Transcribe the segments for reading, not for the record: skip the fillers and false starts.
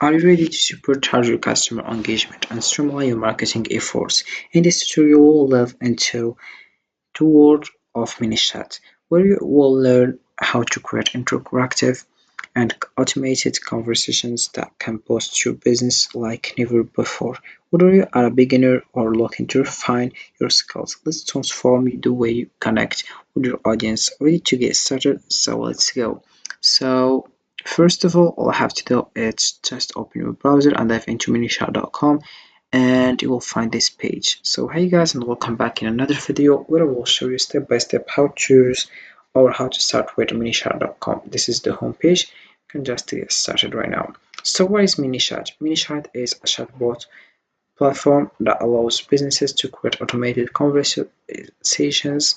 Are you ready to supercharge your customer engagement and streamline your marketing efforts? In this tutorial, we'll delve into the world of ManyChat, where you will learn how to create interactive and automated conversations that can boost your business like never before. Whether you are a beginner or looking to refine your skills, let's transform the way you connect with your audience. Ready to get started? So let's go. So first of all I have to do is just open your browser and dive into minishout.com and you will find this page. So hey guys, and welcome back in another video where I will show you step by step how to choose or how to start with ManyChat.com. This is the home page. You can just get started right now. So what is ManyChat? ManyChat is a chatbot platform that allows businesses to create automated conversations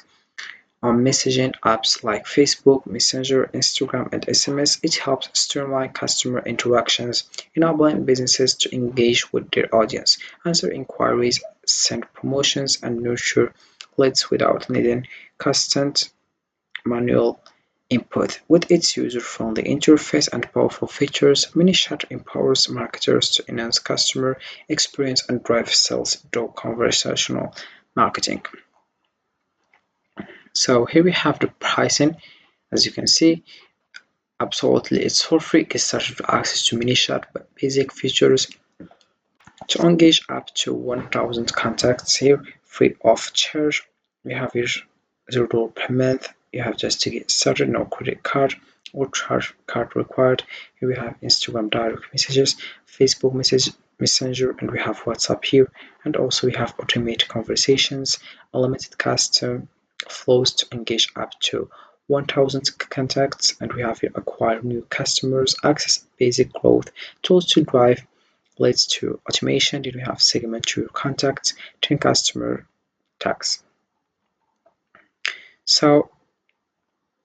on messaging apps like Facebook, Messenger, Instagram, and SMS. It helps streamline customer interactions, enabling businesses to engage with their audience, answer inquiries, send promotions, and nurture leads without needing constant manual input. With its user-friendly interface and powerful features, ManyChat empowers marketers to enhance customer experience and drive sales through conversational marketing. So here we have the pricing. As you can see, absolutely it's for free. Get started with access to ManyChat basic features to engage up to 1,000 contacts here, free of charge. We have here $0 per month. You have just to get started, no credit card or charge card required. Here we have Instagram direct messages, Facebook Messenger, and we have WhatsApp here. And also we have automated conversations, unlimited custom flows to engage up to 1,000 contacts, and we have here acquire new customers, access basic growth, tools to drive leads to automation. Then we have segment to your contacts, 10 customer tags. So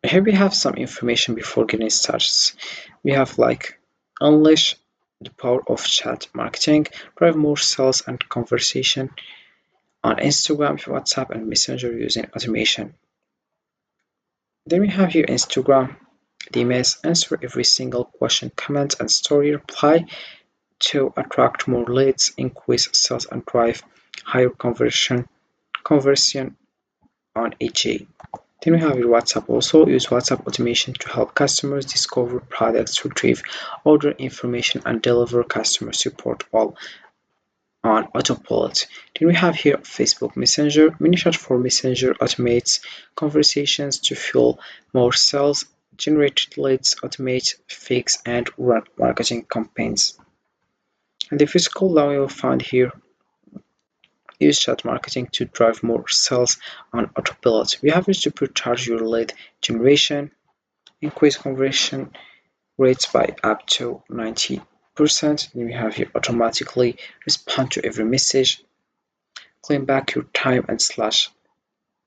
here we have some information before getting started. We have like unleash the power of chat marketing, drive more sales and conversation on Instagram, WhatsApp, and Messenger using automation. Then we have here Instagram DMS, answer every single question, comment, and story, reply to attract more leads, increase sales, and drive higher conversion on EG. Then we have your WhatsApp. Also use WhatsApp automation to help customers discover products, retrieve order information, and deliver customer support all on autopilot. Then we have here Facebook Messenger. ManyChat for Messenger automates conversations to fuel more sales, generate leads, automate, fix, and run marketing campaigns. And the physical law you'll find here, use chat marketing to drive more sales on autopilot. We have to supercharge your lead generation, increase conversion rates by up to 90%. Then we have here automatically respond to every message, claim back your time and slash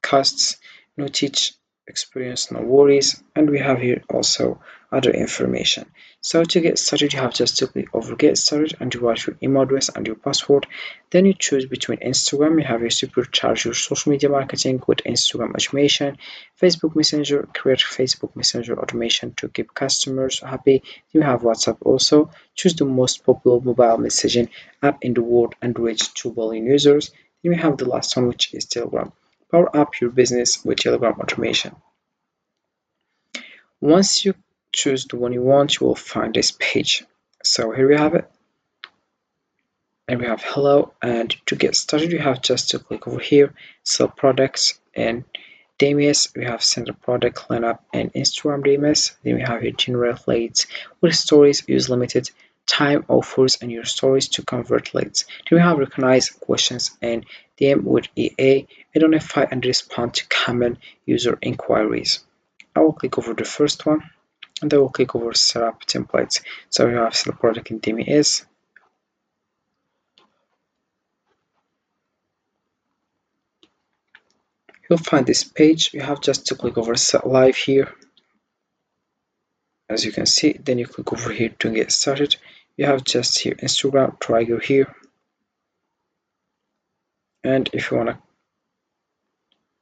costs, no teach experience, no worries. And we have here also other information. So to get started, you have just to click over get started and you write your email address and your password. Then you choose between Instagram. You have your supercharge your social media marketing with Instagram automation, Facebook Messenger, create Facebook Messenger automation to keep customers happy. You have WhatsApp. Also choose the most popular mobile messaging app in the world and reach 2 billion users. Then we have the last one, which is Telegram. Power up your business with Telegram automation. Once you choose the one you want, you will find this page. So here we have it. And we have hello. And to get started, you have just to click over here, sell products and DMS. We have send a product lineup and Instagram DMS. Then we have here generate leads with stories, use limited time offers and your stories to convert leads. Then we have recognize questions and DM with EA, identify and respond to common user inquiries. I will click over the first one and I will click over set up templates. So we have sell product in DMS. You'll find this page. You have just to click over set live here. As you can see, then you click over here to get started. You have just here Instagram trigger here, and if you want to,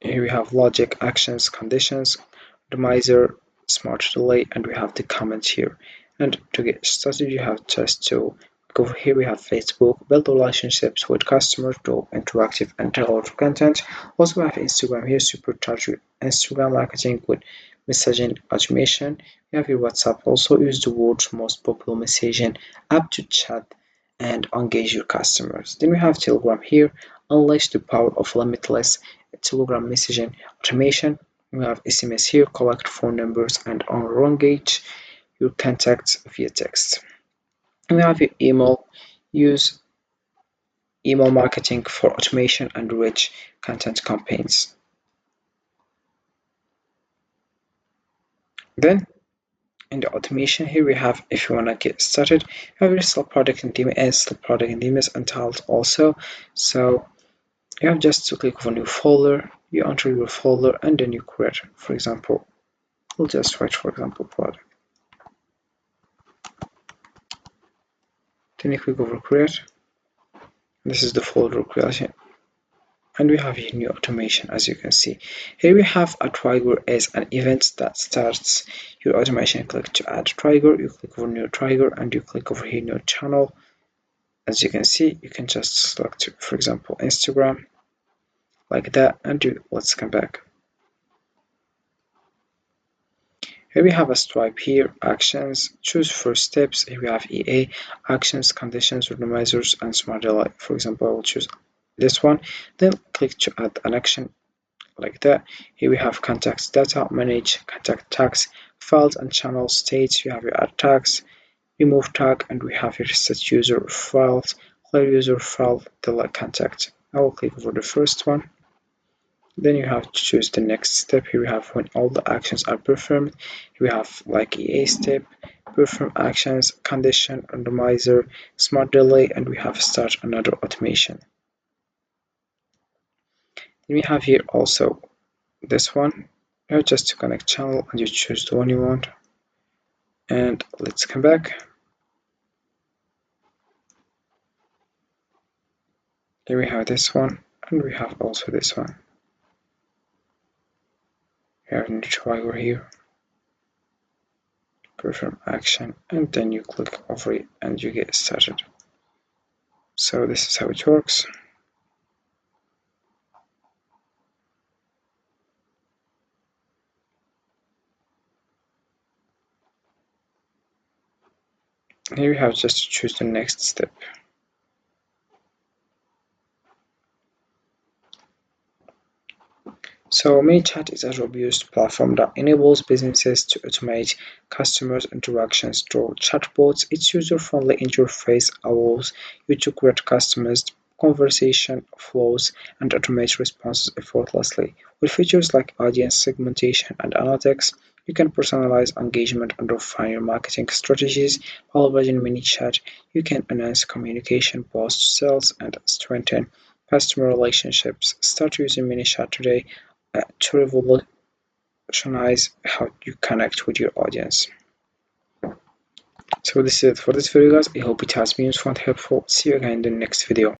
here we have logic, actions, conditions, optimizer, smart delay, and we have the comments here. And to get started, you have just to go over here. We have Facebook, build relationships with customers, do interactive and tailored content. Also, we have Instagram here, supercharge your Instagram marketing with messaging automation. We have your WhatsApp, also use the world's most popular messaging app to chat and engage your customers. Then we have Telegram here, unleash the power of limitless Telegram messaging automation. We have SMS here, collect phone numbers and engage your contacts via text. We have your email, use email marketing for automation and rich content campaigns. Then in the automation here we have, if you want to get started, you have your sell product and DMS, sell product and DMS and titles also. So you have just to click on new folder, you enter your folder and then you create, for example, we'll just write for example product. Then you click over create. This is the folder creation. And we have a new automation, as you can see. Here we have a trigger as an event that starts your automation. Click to add trigger, you click over new trigger and you click over here new channel. As you can see, you can just select, for example, Instagram like that, and let's come back. Here we have a stripe here, actions, choose first steps. Here we have EA, actions, conditions, randomizers, and smart delay. For example, I will choose this one, then click to add an action like that. Here we have contacts data, manage contact tags, files and channel states. You have your add tags, remove tag, and we have your set user files, clear user file, delete contact. I will click over the first one. Then you have to choose the next step. Here we have when all the actions are performed. Here we have like EA step, perform actions, condition, randomizer, smart delay, and we have start another automation. Then we have here also this one. Just to connect channel and you choose the one you want. And let's come back. Here we have this one and we have also this one. We have a new trigger here, perform action, and then you click over it and you get started. So this is how it works. Here we have just to choose the next step. So ManyChat is a robust platform that enables businesses to automate customers' interactions through chatbots. Its user-friendly interface allows you to create customized conversation flows and automate responses effortlessly. With features like audience segmentation and analytics, you can personalize engagement and refine your marketing strategies. While leveraging ManyChat, you can enhance communication, boost sales, and strengthen customer relationships. Start using ManyChat today to revolutionize how you connect with your audience. So this is it for this video, guys. I hope it has been useful and helpful. See you again in the next video.